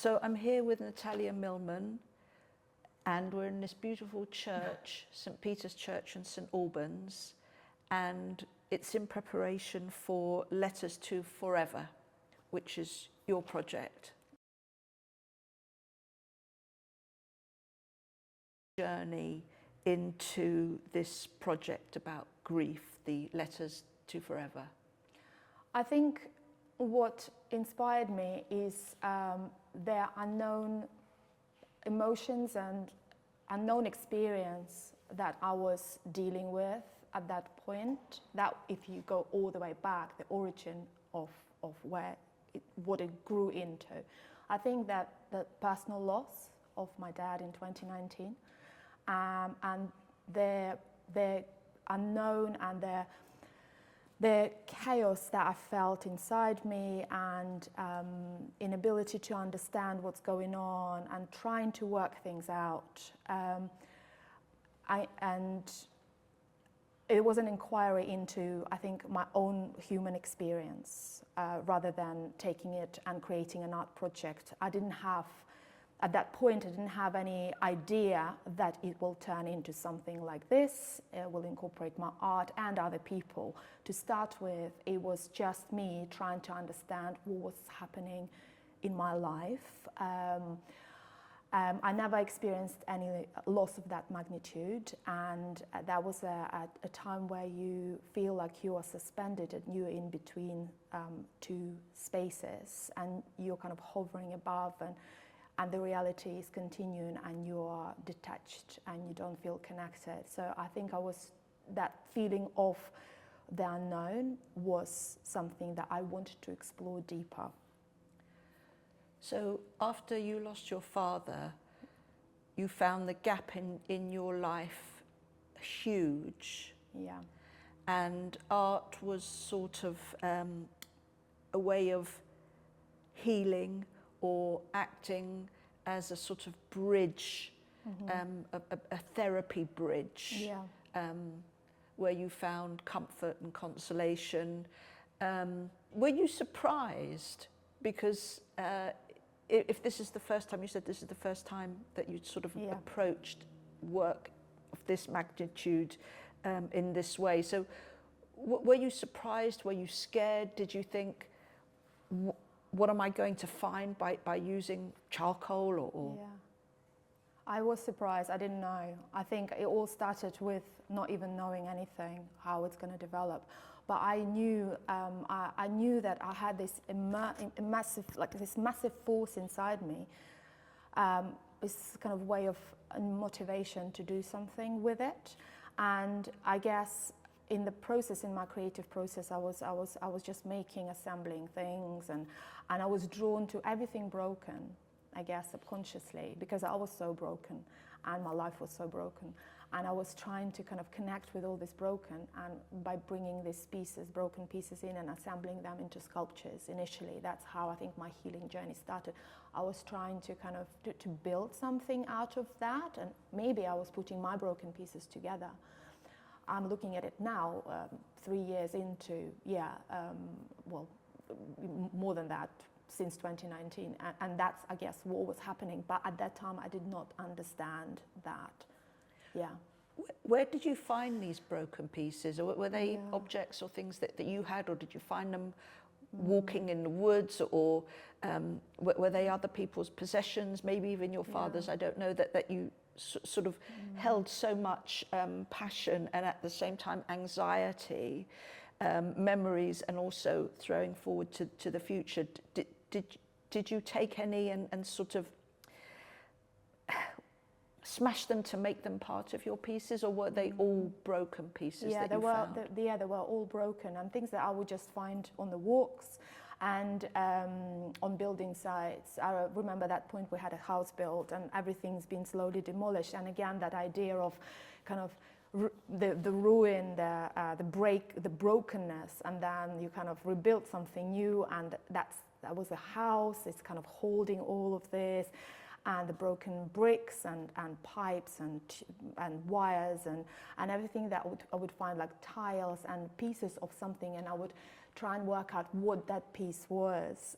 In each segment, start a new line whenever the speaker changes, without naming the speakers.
So I'm here with Natalia Millman, and we're in this beautiful church, St. Peter's Church in St. Albans, and it's in preparation for Letters to Forever, which is your project. Journey into this project about grief, the Letters to Forever.
I think what inspired me is their unknown emotions and unknown experience that I was dealing with at that point. That, if you go all the way back, the origin of what it grew into. I think that the personal loss of my dad in 2019 and their unknown and the chaos that I felt inside me and inability to understand what's going on and trying to work things out. And it was an inquiry into, I think, my own human experience rather than taking it and creating an art project. At that point, I didn't have any idea that it will turn into something like this. It will incorporate my art and other people. To start with, it was just me trying to understand what was happening in my life. I never experienced any loss of that magnitude, and that was a time where you feel like you are suspended and you're in between two spaces, and you're kind of hovering above, and the reality is continuing, and you are detached and you don't feel connected. So I think that feeling of the unknown was something that I wanted to explore deeper.
So after you lost your father, you found the gap in your life huge.
Yeah. And
art was sort of a way of healing or acting as a sort of bridge, a therapy bridge, where you found comfort and consolation. Were you surprised? Because if this is the first time, you said this is the first time that you'd sort of approached work of this magnitude in this way. So were you surprised? Were you scared? Did you think, what am I going to find by using charcoal or? Yeah,
I was surprised. I didn't know. I think it all started with not even knowing anything, how it's going to develop. But I knew that I had this massive force inside me. This kind of way of motivation to do something with it. And I guess in the process, in my creative process, I was just assembling things, and I was drawn to everything broken, I guess subconsciously, because I was so broken and my life was so broken. And I was trying to kind of connect with all this broken, and by bringing these broken pieces in and assembling them into sculptures initially. That's how I think my healing journey started. I was trying to kind of to build something out of that, and maybe I was putting my broken pieces together. I'm looking at it now, 3 years into, more than that, since 2019, and that's, I guess, what was happening. But at that time, I did not understand that. Yeah.
Where did you find these broken pieces? Or were they objects or things that you had, or did you find them walking in the woods, or were they other people's possessions, maybe even your father's? I don't know, that you sort of held so much passion and at the same time anxiety, memories, and also throwing forward to the future. Did you take any and sort of smash them to make them part of your pieces, or were they all broken pieces that you found?
They were all broken, and things that I would just find on the walks and on building sites. I remember that point we had a house built and everything's been slowly demolished, and again that idea of kind of the ruin, the brokenness, and then you kind of rebuild something new, and that was a house. It's kind of holding all of this. and the broken bricks and pipes and wires and everything that I would find, like tiles and pieces of something, and I would try and work out what that piece was,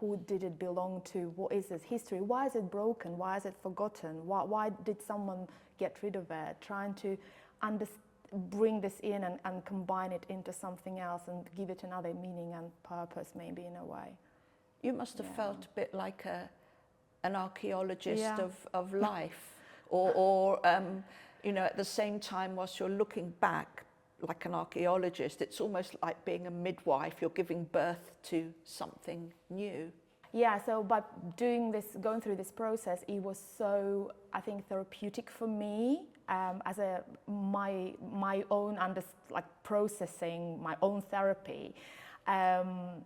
who did it belong to, what is its history, why is it broken, why is it forgotten, why did someone get rid of it, trying to bring this in and combine it into something else and give it another meaning and purpose, maybe, in a way.
You must have felt a bit like an archaeologist of life, or you know, at the same time, whilst you're looking back like an archaeologist, it's almost like being a midwife. You're giving birth to something new.
Yeah, so by doing this, going through this process, it was so, I think, therapeutic for me, as my own processing, my own therapy. And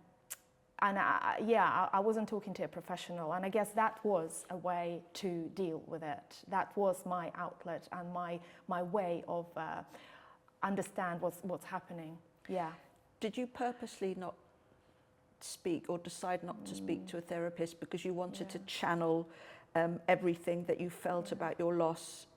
I wasn't talking to a professional, and I guess that was a way to deal with it. That was my outlet and my way of understand what's happening. Yeah.
Did you purposely not speak or decide not to speak to a therapist because you wanted to channel everything that you felt about your loss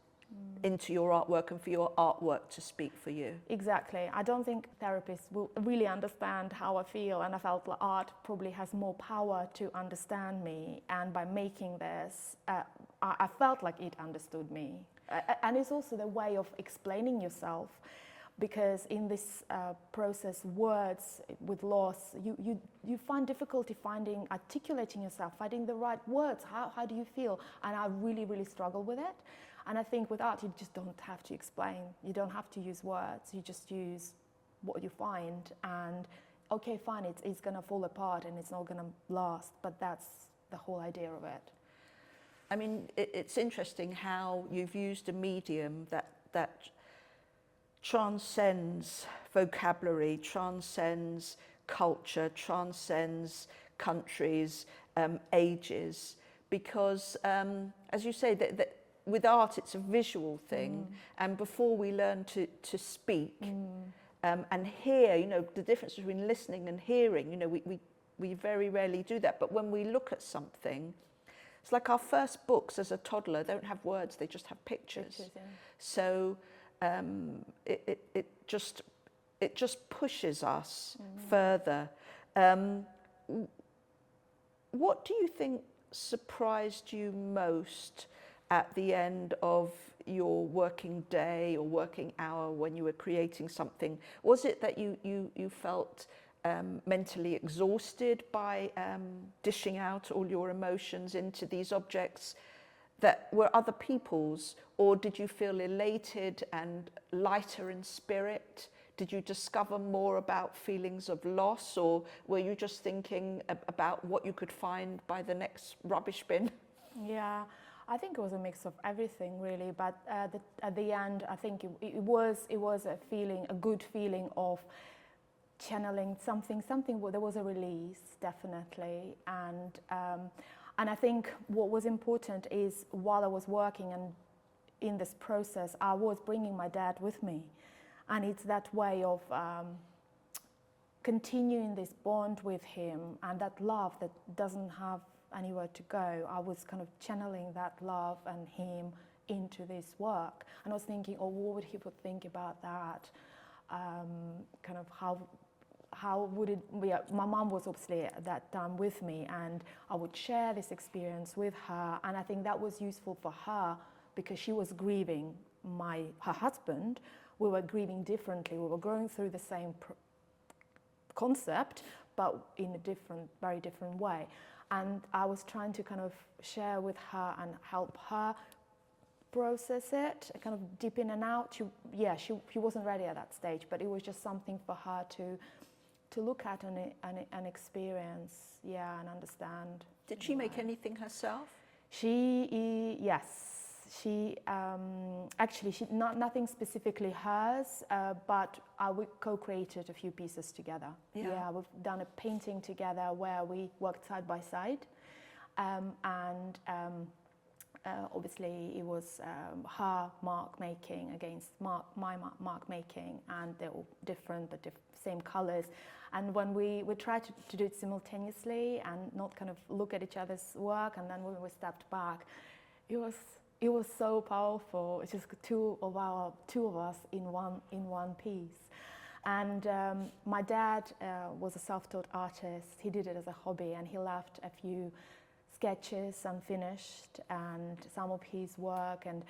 into your artwork and for your artwork to speak for you? Exactly.
I don't think therapists will really understand how I feel, and I felt like art probably has more power to understand me, and by making this, I felt like it understood me. And it's also the way of explaining yourself, because in this process, words with loss, you find difficulty articulating yourself, finding the right words. How do you feel? And I really, really struggle with it. And I think with art, you just don't have to explain. You don't have to use words. You just use what you find. And okay, fine, it's going to fall apart and it's not going to last. But that's the whole idea of it.
I mean, it's interesting how you've used a medium that transcends vocabulary, transcends culture, transcends countries, ages, because, as you say, that with art, it's a visual thing, and before we learn to speak and hear, you know, the difference between listening and hearing, you know, we very rarely do that, but when we look at something, it's like our first books as a toddler don't have words, they just have pictures. So it just pushes us further. What do you think surprised you most at the end of your working day or working hour when you were creating something? Was it that you felt mentally exhausted by dishing out all your emotions into these objects that were other people's, or did you feel elated and lighter in spirit? Did you discover more about feelings of loss, or were you just thinking about what you could find by the next rubbish bin?
Yeah, I think it was a mix of everything, really. But at the end, I think it was a good feeling of channeling something. There was a release, definitely, and I think what was important is while I was working and in this process, I was bringing my dad with me, and it's that way of continuing this bond with him and that love that doesn't have anywhere to go. I was kind of channeling that love and him into this work, and I was thinking, oh, what would he think about that? Kind of how would it be? My mum was obviously at that time with me, and I would share this experience with her, and I think that was useful for her because she was grieving her husband. We were grieving differently. We were going through the same concept, but in a very different way. And I was trying to kind of share with her and help her process it, kind of dip in and out. She wasn't ready at that stage, but it was just something for her to look at and experience, and understand.
Did she make anything herself?
Yes. She actually, nothing specifically hers, but we co-created a few pieces together. Yeah, we've done a painting together where we worked side by side, and Obviously, it was her mark making against my mark making, and they were different but same colors. And when we tried to do it simultaneously and not kind of look at each other's work, and then when we stepped back, it was so powerful. It's just two of us in one piece. And my dad was a self-taught artist. He did it as a hobby, and he left a few sketches unfinished and some of his work. And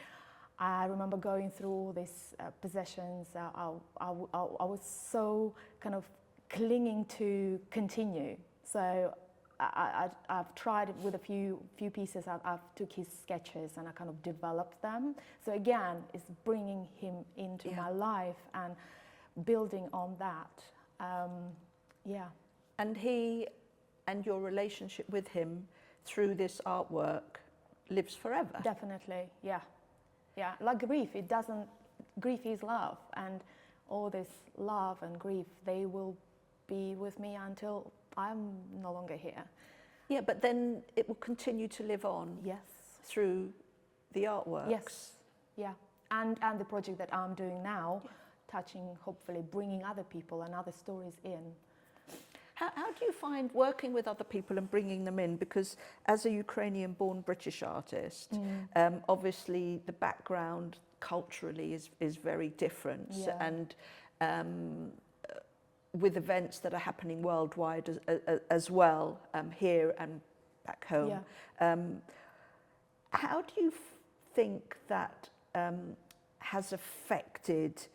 I remember going through all these possessions. I was so kind of clinging to continue. So I've tried with a few pieces. I've took his sketches and I kind of developed them. So again, it's bringing him into my life and building on that.
And he and your relationship with him through this artwork lives forever.
Definitely, yeah. Like grief, grief is love, and all this love and grief, they will be with me until I'm no longer here.
Yeah, but then it will continue to live on.
Yes.
Through the artworks.
Yes, yeah. And the project that I'm doing now, touching, hopefully bringing other people and other stories in.
How do you find working with other people and bringing them in? Because as a Ukrainian-born British artist, obviously the background culturally is very different.
Yeah.
And with events that are happening worldwide as well, here and back home.
Yeah.
How do you think that has affected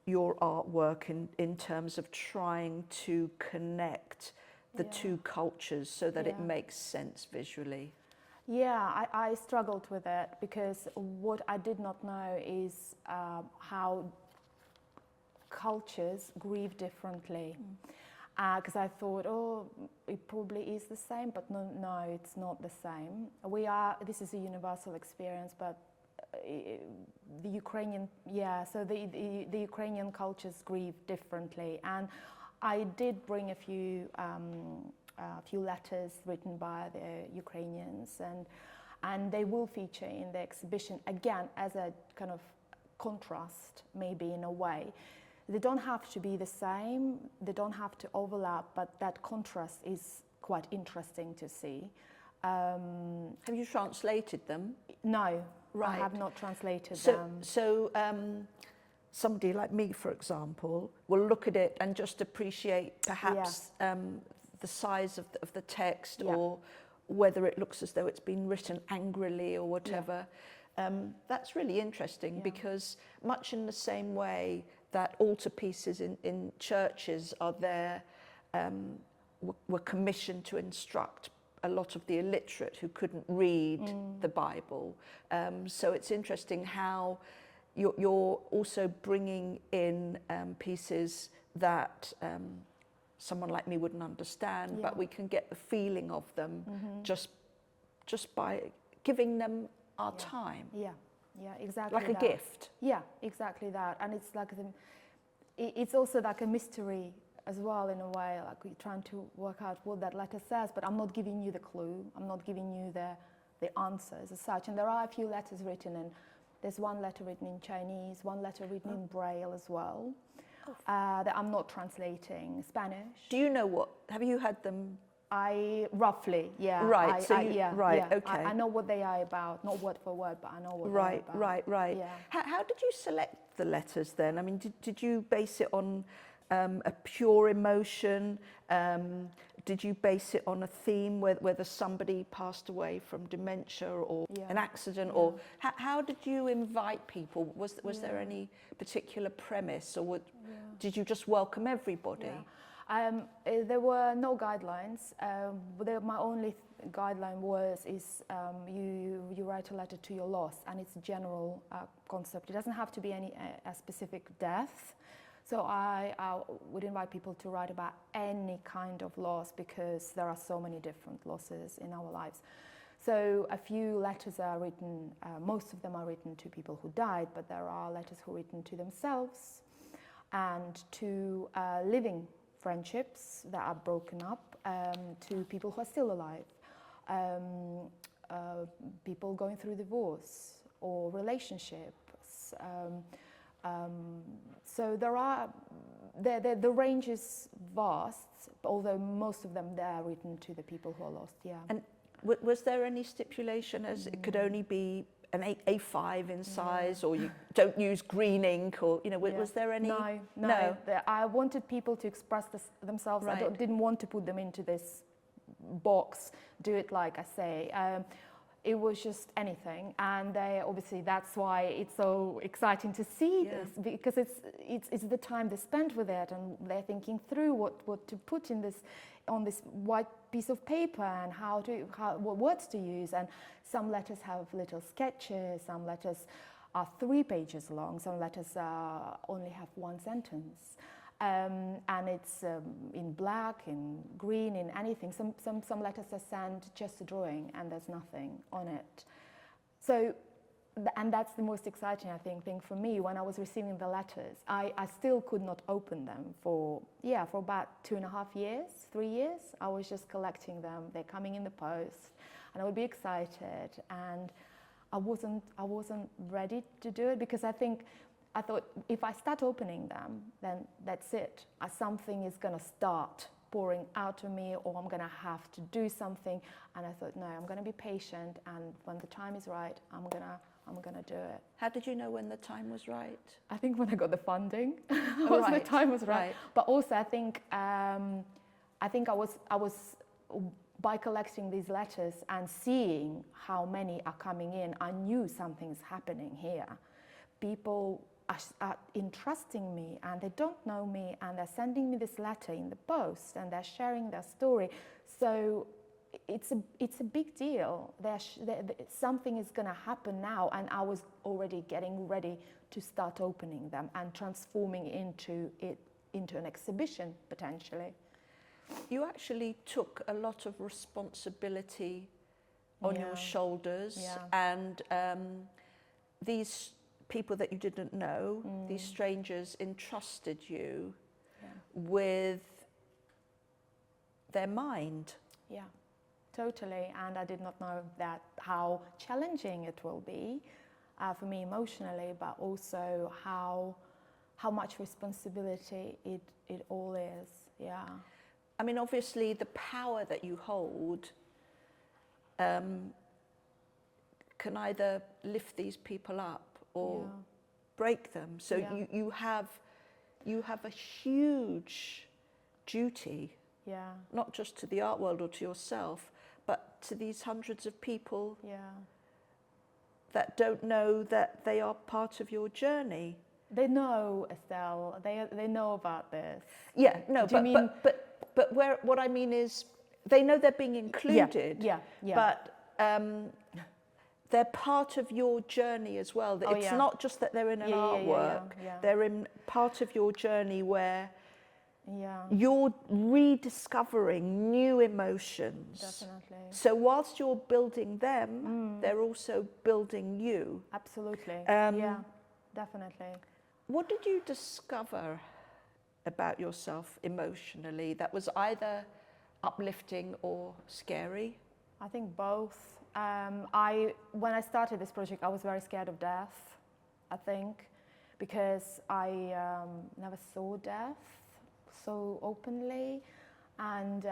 your artwork in terms of trying to connect the two cultures so that it makes sense visually?
Yeah, I struggled with it because what I did not know is how cultures grieve differently. Because I thought, it probably is the same, but no, it's not the same. This is a universal experience, but the Ukrainian, so the Ukrainian cultures grieve differently. And I did bring a few letters written by the Ukrainians, and they will feature in the exhibition, again, as a kind of contrast, maybe in a way. They don't have to be the same, they don't have to overlap, but that contrast is quite interesting to see.
Have you translated them?
No,
right.
I have not translated them.
So somebody like me, for example, will look at it and just appreciate perhaps the size of the text or whether it looks as though it's been written angrily or whatever. That's really interesting because much in the same way that altarpieces in churches are there, were commissioned to instruct a lot of the illiterate who couldn't read the Bible. So it's interesting how you're also bringing in pieces that someone like me wouldn't understand, but we can get the feeling of them just by giving them our time.
Yeah, exactly.
Like a gift.
Yeah, exactly that. And it's like it's also like a mystery as well, in a way, like we're trying to work out what that letter says, but I'm not giving you the clue. I'm not giving you the answers as such. And there are a few letters written, and there's one letter written in Chinese, one letter written in Braille as well, that I'm not translating. Spanish.
Do you know have you had them?
Roughly, yeah.
Right, okay.
I know what they are about, not word for word, but I know what they're about.
Right.
Yeah.
How did you select the letters then? I mean, did you base it on a pure emotion? Did you base it on a theme, whether somebody passed away from dementia or an accident? Or how did you invite people? Was there any particular premise, or did you just welcome everybody?
There were no guidelines. My only guideline is you write a letter to your loss, and it's a general concept. It doesn't have to be a specific death. So I would invite people to write about any kind of loss, because there are so many different losses in our lives. So a few letters are written, most of them are written to people who died, but there are letters who are written to themselves and to living friendships that are broken up, to people who are still alive. people going through divorce or relationships. So the range is vast, although most of them they are written to the people who are lost. Yeah.
And was there any stipulation as it could only be an A5 in size, or you don't use green ink, or was there any?
No. I wanted people to express themselves.
Right.
I didn't want to put them into this box. Do it like I say. It was just anything, and obviously that's why it's so exciting to see this, because it's the time they spent with it, and they're thinking through what to put in this on this white piece of paper, and what words to use. And some letters have little sketches, some letters are 3 pages long, some letters only have 1 sentence. And it's in black, in green, in anything. Some letters are sent just a drawing and there's nothing on it. So, and that's the most exciting, I think, thing for me. When I was receiving the letters, I still could not open them for about 2.5 years, 3 years. I was just collecting them. They're coming in the post, and I would be excited. And I wasn't ready to do it, because I thought if I start opening them, then that's it. Something is going to start pouring out of me, or I'm going to have to do something. And I thought, no, I'm going to be patient, and when the time is right, I'm going to do it.
How did you know when the time was right?
I think when I got the funding, the time was right. But also, I think I was by collecting these letters and seeing how many are coming in, I knew something's happening here. People are entrusting me, and they don't know me, and they're sending me this letter in the post, and they're sharing their story. So it's a big deal. Something is going to happen now, and I was already getting ready to start opening them and transforming into an exhibition potentially.
You actually took a lot of responsibility on your shoulders, and these people that you didn't know, these strangers, entrusted you with their mind. Yeah,
totally. And I did not know how challenging it will be for me emotionally, but also how much responsibility it all is. Yeah.
I mean, obviously, the power that you hold can either lift these people up or break them. So you have a huge duty, not just to the art world or to yourself, but to these hundreds of people that don't know that they are part of your journey.
They know, Estelle. They know about this.
Yeah, no, but what I mean is, they know they're being included. But they're part of your journey as well. It's not just that they're in an artwork. They're in part of your journey where you're rediscovering new emotions.
Definitely.
So whilst you're building them, they're also building you.
Absolutely. Definitely.
What did you discover about yourself emotionally that was either uplifting or scary?
I think both. When I started this project, I was very scared of death, I think, because I never saw death so openly, and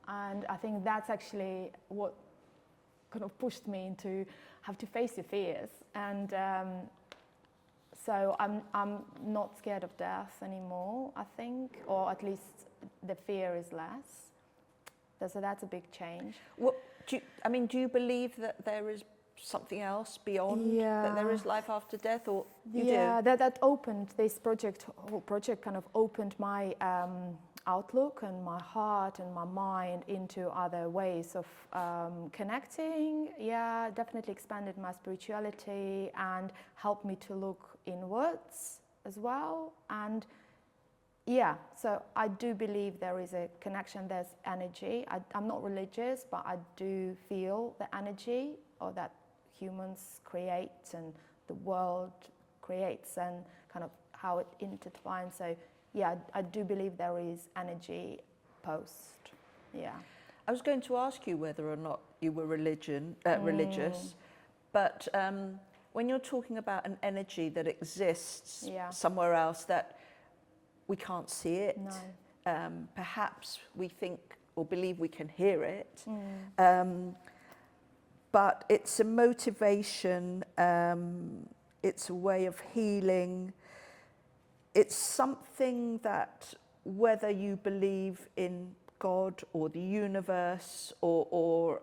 I think that's actually what kind of pushed me into have to face your fears. And so I'm not scared of death anymore, I think, or at least the fear is less. So that's a big change.
Do you believe that there is something else beyond, that there is life after death, or you do?
Yeah, that opened this whole project kind of opened my outlook and my heart and my mind into other ways of connecting. Yeah, definitely expanded my spirituality and helped me to look inwards as well. And yeah, so I do believe there is a connection, there's energy. I'm not religious, but I do feel the energy or that humans create and the world creates and kind of how it intertwines. So yeah, I do believe there is energy post. Yeah.
I was going to ask you whether or not you were religious, but when you're talking about an energy that exists somewhere else that we can't see it, perhaps we think or believe we can hear it, but it's a motivation, it's a way of healing, it's something that whether you believe in God or the universe or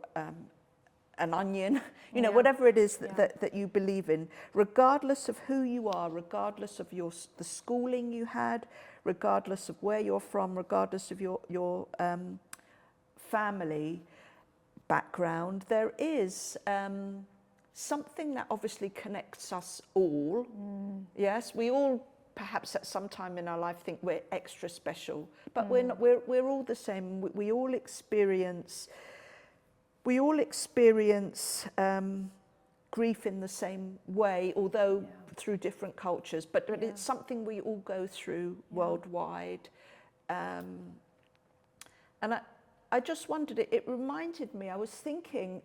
an onion, you know, whatever it is that you believe in, regardless of who you are, regardless of the schooling you had, regardless of where you're from, regardless of your family background, there is something that obviously connects us all. Yes, we all perhaps at some time in our life think we're extra special, but we're not, we're all the same. We all experience grief in the same way, although through different cultures, but it's something we all go through worldwide. And I just wondered, it reminded me, I was thinking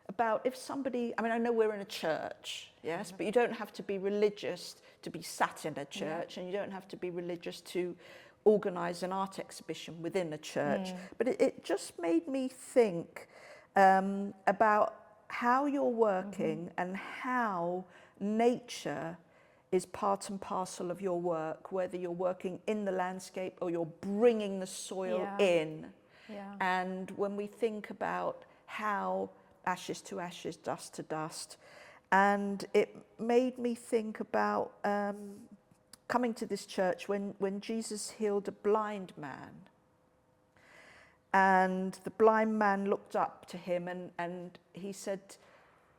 about if somebody, I mean, I know we're in a church, yes, but you don't have to be religious to be sat in a church, and you don't have to be religious to organise an art exhibition within a church. But it just made me think about how you're working and how nature is part and parcel of your work, whether you're working in the landscape or you're bringing the soil in. And when we think about how ashes to ashes, dust to dust, and it made me think about coming to this church when Jesus healed a blind man. And the blind man looked up to him and he said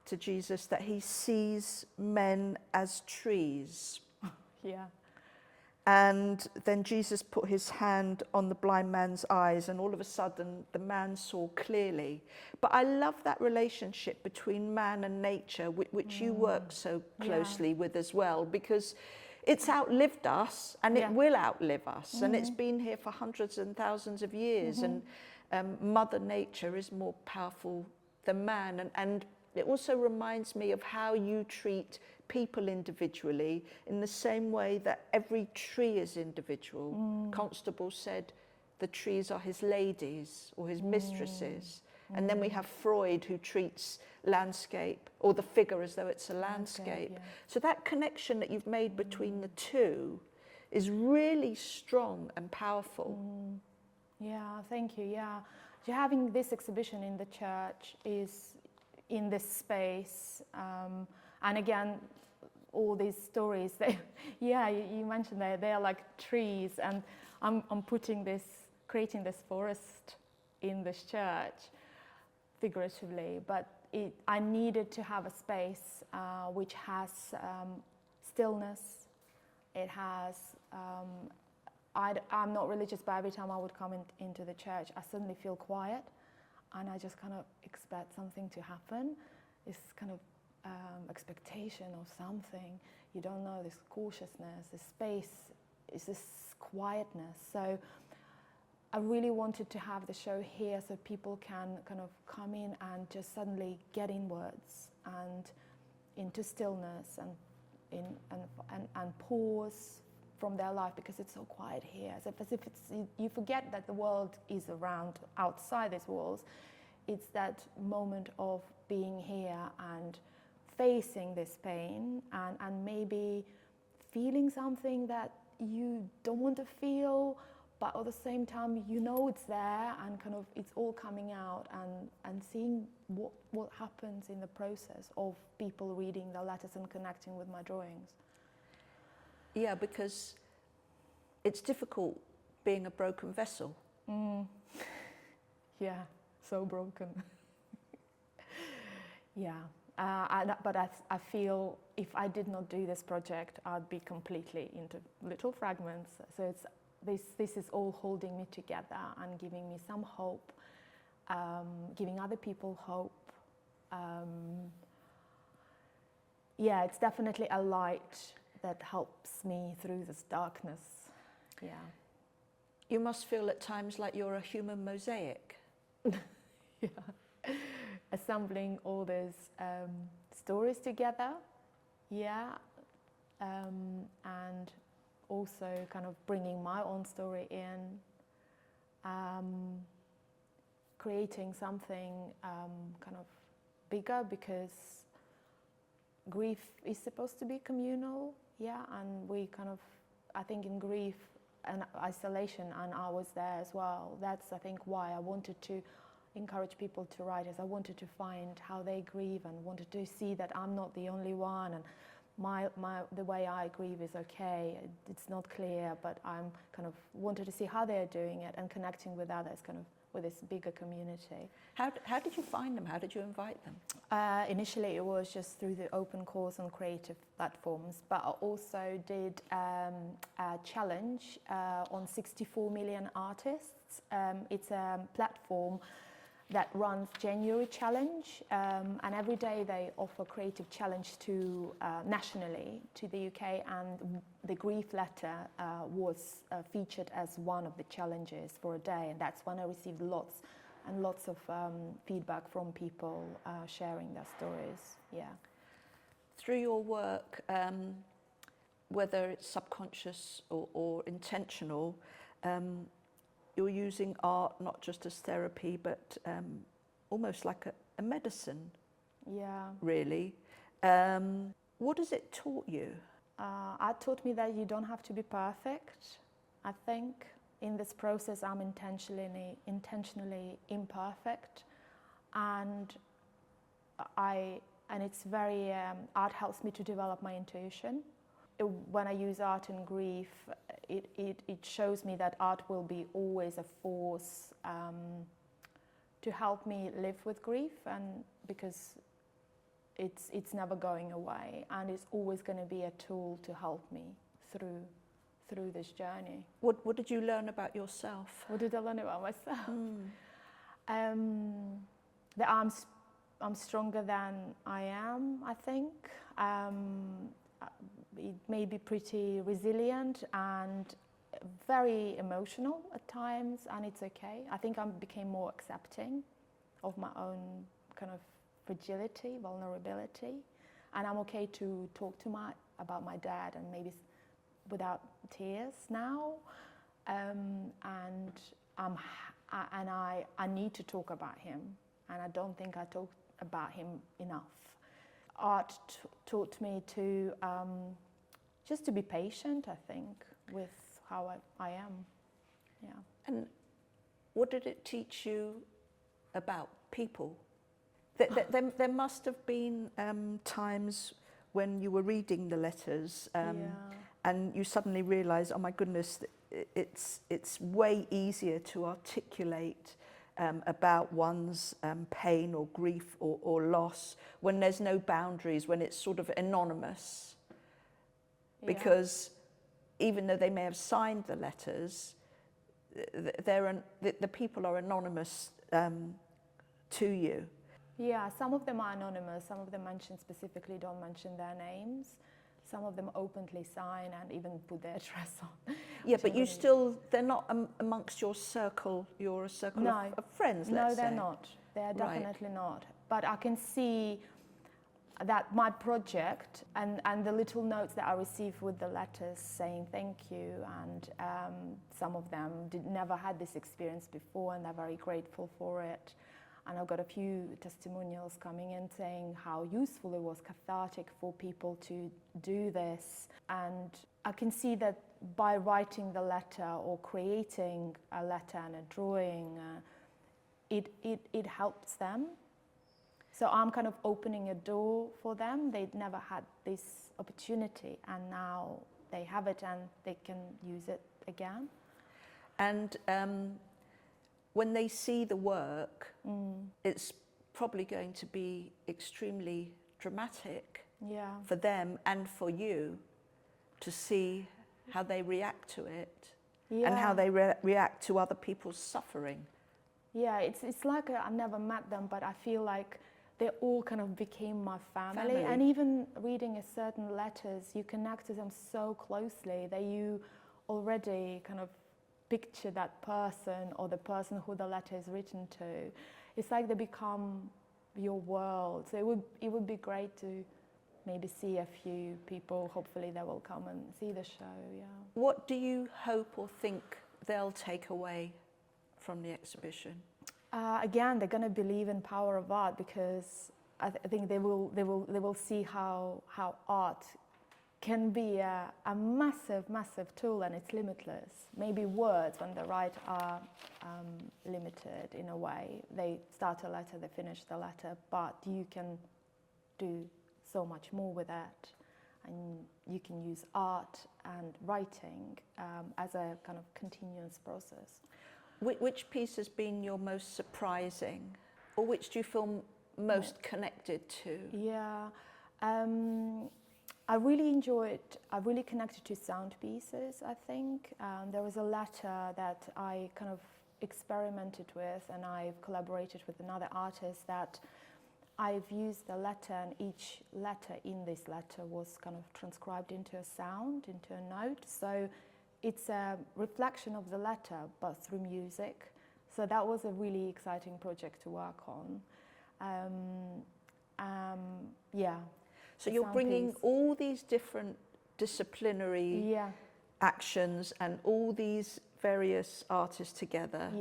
to Jesus that he sees men as trees. And then Jesus put his hand on the blind man's eyes, and all of a sudden the man saw clearly. But I love that relationship between man and nature, which you work so closely with as well, because it's outlived us and it will outlive us. And it's been here for hundreds and thousands of years. And Mother Nature is more powerful than man. And it also reminds me of how you treat people individually in the same way that every tree is individual. Constable said the trees are his ladies or his mistresses. And then we have Freud, who treats landscape or the figure as though it's a landscape. So that connection that you've made between the two is really strong and powerful.
Yeah, thank you. Yeah, having this exhibition in the church is in this space, and again, all these stories. You mentioned they are like trees, and I'm creating this forest in this church, figuratively. But I needed to have a space which has stillness. It has. I'm not religious, but every time I would come into the church, I suddenly feel quiet, and I just kind of expect something to happen. This kind of expectation of something. You don't know, this cautiousness, this space, is this quietness. So I really wanted to have the show here so people can kind of come in and just suddenly get inwards and into stillness and pause from their life, because it's so quiet here. As if you forget that the world is around outside these walls. It's that moment of being here and facing this pain and maybe feeling something that you don't want to feel, but at the same time you know it's there, and kind of it's all coming out, and seeing what happens in the process of people reading the letters and connecting with my drawings.
Yeah, because it's difficult being a broken vessel.
Yeah, so broken. Yeah, but I feel if I did not do this project, I'd be completely into little fragments. So this is all holding me together and giving me some hope, giving other people hope. Yeah, it's definitely a light that helps me through this darkness. Yeah.
You must feel at times like you're a human mosaic.
Yeah. Assembling all those stories together, yeah, and also kind of bringing my own story in, creating something kind of bigger, because grief is supposed to be communal, yeah, and we kind of, I think in grief and isolation, and I was there as well, that's I think why I wanted to encourage people to write, as I wanted to find how they grieve and wanted to see that I'm not the only one, and the way I grieve is okay, it's not clear, but I'm kind of wanted to see how they're doing it and connecting with others, kind of with this bigger community.
How did you find them? How did you invite them?
Initially it was just through the open calls on creative platforms, but I also did a challenge on 64 million artists. It's a platform that runs January challenge, and every day they offer creative challenge to nationally to the UK, and the grief letter was featured as one of the challenges for a day, and that's when I received lots and lots of feedback from people sharing their stories. Yeah.
Through your work, whether it's subconscious or intentional, you're using art not just as therapy, but almost like a medicine.
Yeah.
Really. What has it taught you?
It taught me that you don't have to be perfect. I think in this process I'm intentionally imperfect, and it's very art helps me to develop my intuition. When I use art in grief, it shows me that art will be always a force to help me live with grief, and because it's never going away, and it's always going to be a tool to help me through this journey.
What did you learn about yourself?
What did I learn about myself? That I'm stronger than I am, I think. It may be pretty resilient and very emotional at times, and it's okay. I think I became more accepting of my own kind of fragility, vulnerability, and I'm okay to talk about my dad, and maybe without tears now. And I need to talk about him, and I don't think I talk about him enough. Art taught me to just to be patient, I think, with how I am. Yeah.
And what did it teach you about people? There must have been times when you were reading the letters and you suddenly realise, oh my goodness, it's way easier to articulate about one's pain or grief or loss when there's no boundaries, when it's sort of anonymous. Because even though they may have signed the letters, the people are anonymous to you.
Yeah, some of them are anonymous, some of them specifically don't mention their names. Some of them openly sign and even put their address on.
Yeah, but they're not amongst your circle, you're a circle of friends, let's say.
No, they're not. They're definitely not. But I can see that my project and the little notes that I receive with the letters saying thank you, and some of them never had this experience before and they're very grateful for it. And I've got a few testimonials coming in saying how useful it was, cathartic for people to do this. And I can see that by writing the letter or creating a letter and a drawing, it helps them. So I'm kind of opening a door for them. They'd never had this opportunity, and now they have it and they can use it again.
And when they see the work, it's probably going to be extremely dramatic for them and for you to see how they react to it and how they react to other people's suffering. Yeah,
it's like I never met them, but I feel like they all kind of became my family. And even reading certain letters, you connect to them so closely that you already kind of picture that person or the person who the letter is written to, it's like they become your world. So it would be great to maybe see a few people. Hopefully they will come and see the show. Yeah.
What do you hope or think they'll take away from the exhibition?
Again, they're going to believe in power of art, because I think they will see how art can be a massive tool, and it's limitless. Maybe words, when they write, are limited in a way. They start a letter, they finish the letter, but you can do so much more with it, and you can use art and writing as a kind of continuous process.
Which piece has been your most surprising, or which do you feel most connected to?
Yeah, I really connected to sound pieces, I think. There was a letter that I kind of experimented with, and I've collaborated with another artist, that I've used the letter, and each letter in this letter was kind of transcribed into a sound, into a note. So it's a reflection of the letter, but through music. So that was a really exciting project to work on. Yeah.
So you're bringing all these different disciplinary actions and all these various artists together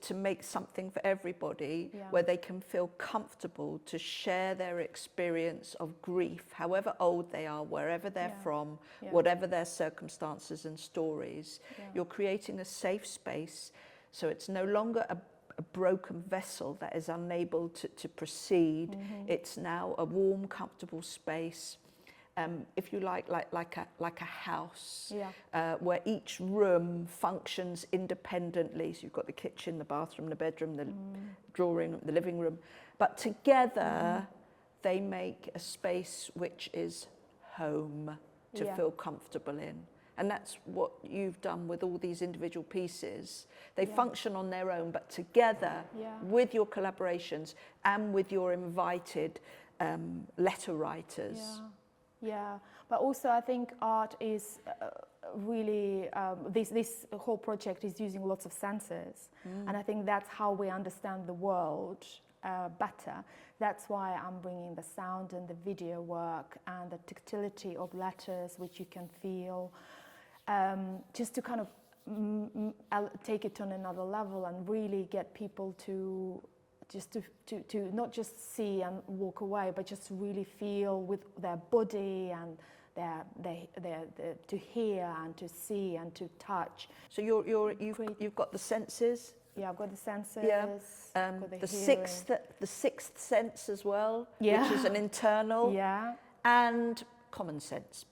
to make something for everybody, where they can feel comfortable to share their experience of grief, however old they are, wherever they're from, whatever their circumstances and stories. You're creating a safe space, so it's no longer a broken vessel that is unable to proceed. It's now a warm, comfortable space, if you like a house, where each room functions independently. So you've got the kitchen, the bathroom, the bedroom, the drawing room, the living room, but together they make a space which is home to feel comfortable in. And that's what you've done with all these individual pieces. They function on their own, but together with your collaborations and with your invited letter writers.
Yeah, but also I think art is really, this whole project is using lots of senses. And I think that's how we understand the world better. That's why I'm bringing the sound and the video work and the tactility of letters, which you can feel, just to kind of take it on another level and really get people to not just see and walk away, but just really feel with their body and to hear and to see and to touch.
So you've got the senses.
Yeah, I've got the senses.
Yeah.
Got
the sixth sense as well, which is an internal.
Yeah.
And common sense.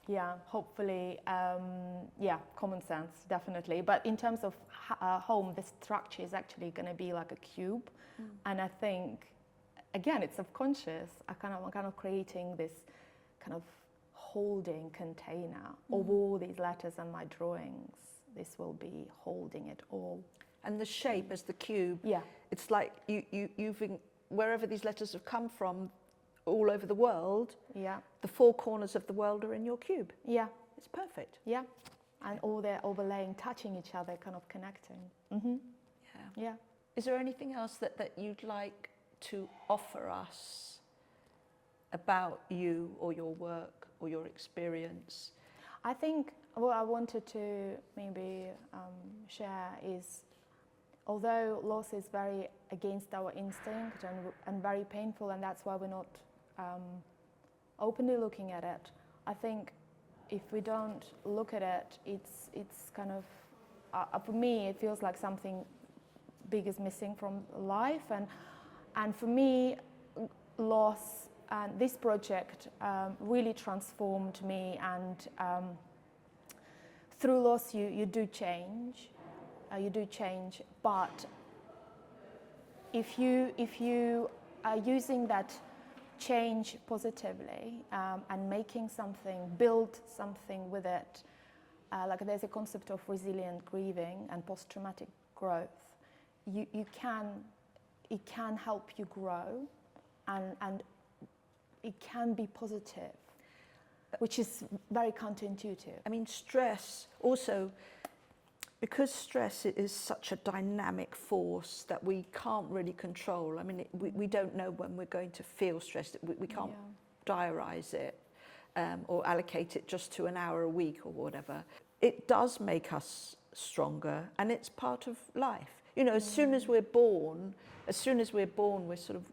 Yeah, hopefully, common sense, definitely. But in terms of home, the structure is actually going to be like a cube. And I think, again, it's subconscious. I'm kind of creating this kind of holding container of all these letters and my drawings. This will be holding it all.
And the shape as the cube, it's like you've wherever these letters have come from, all over the world, the four corners of the world are in your cube.
Yeah.
It's perfect.
Yeah. And all their overlaying, touching each other, kind of connecting. Yeah.
Is there anything else that you'd like to offer us about you or your work or your experience?
I think what I wanted to maybe share is, although loss is very against our instinct and very painful, and that's why we're not openly looking at it, I think if we don't look at it, it's kind of, for me, it feels like something big is missing from life. And for me, loss and this project really transformed me. And through loss, you do change. But if you are using that change positively and making something, build something with it, like there's a concept of resilient grieving and post-traumatic growth. It can help you grow, and it can be positive, which is very counterintuitive.
I mean, stress also, because stress is such a dynamic force that we can't really control. I mean, we don't know when we're going to feel stressed. We can't diarise it or allocate it just to an hour a week or whatever. It does make us stronger, and it's part of life. You know, as soon as we're born, we're sort of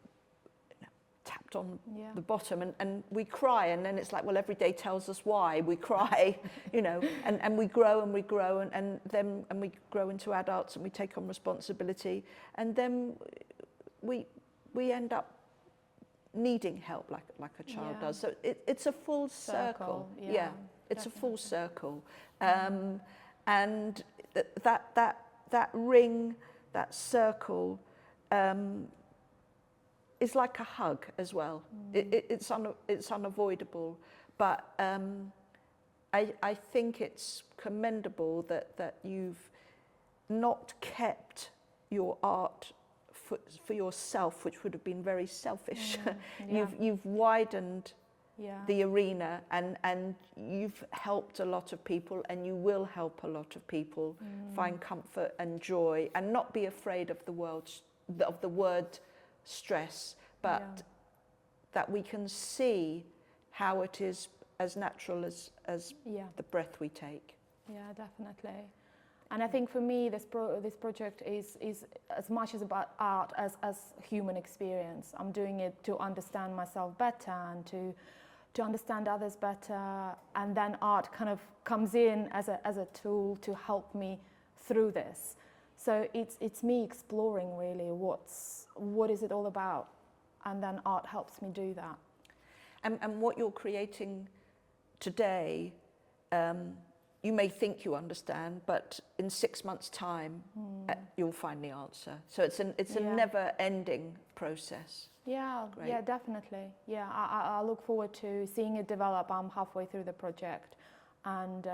tapped on the bottom, and we cry, and then it's like, well, every day tells us why we cry, you know, and we grow and we grow, and then we grow into adults, and we take on responsibility, and then we end up needing help like a child does. So it's a full circle. It's definitely a full circle, and that ring, that circle, is like a hug as well. It's unavoidable, but I think it's commendable that you've not kept your art for yourself, which would have been very selfish. You've widened the arena, and you've helped a lot of people, and you will help a lot of people find comfort and joy, and not be afraid of the word stress, but that we can see how it is as natural as the breath we take.
Yeah, definitely. And I think for me, this project is as much as about art as human experience. I'm doing it to understand myself better and to understand others better, and then art kind of comes in as a tool to help me through this. So it's me exploring really what is it all about, and then art helps me do that.
And what you're creating today, you may think you understand, but in 6 months' time, you'll find the answer. So it's a never-ending process.
Yeah,
Great.
Yeah, definitely. Yeah, I look forward to seeing it develop. I'm halfway through the project, and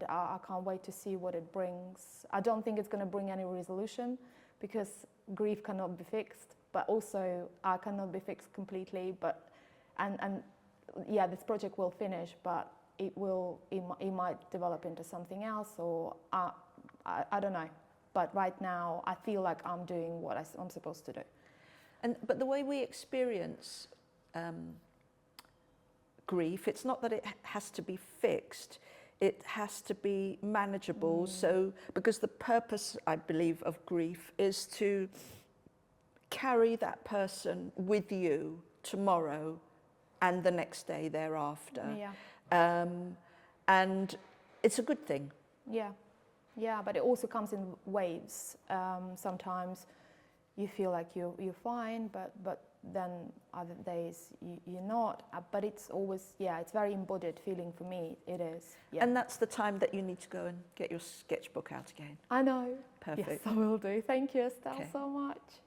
I can't wait to see what it brings. I don't think it's going to bring any resolution, because grief cannot be fixed, but also I cannot be fixed completely. But this project will finish, but it might develop into something else, or I don't know. But right now, I feel like I'm doing what I'm supposed to do.
But the way we experience grief, it's not that it has to be fixed. It has to be manageable. So, because the purpose, I believe, of grief is to carry that person with you tomorrow and the next day thereafter. And it's a good thing. Yeah, but it also comes in waves. Sometimes you feel like you're fine, but then other days you're not. But it's always, it's very embodied feeling for me. It is. Yeah. And that's the time that you need to go and get your sketchbook out again.
I know.
Perfect.
Yes, I will do. Thank you, Estelle, so much.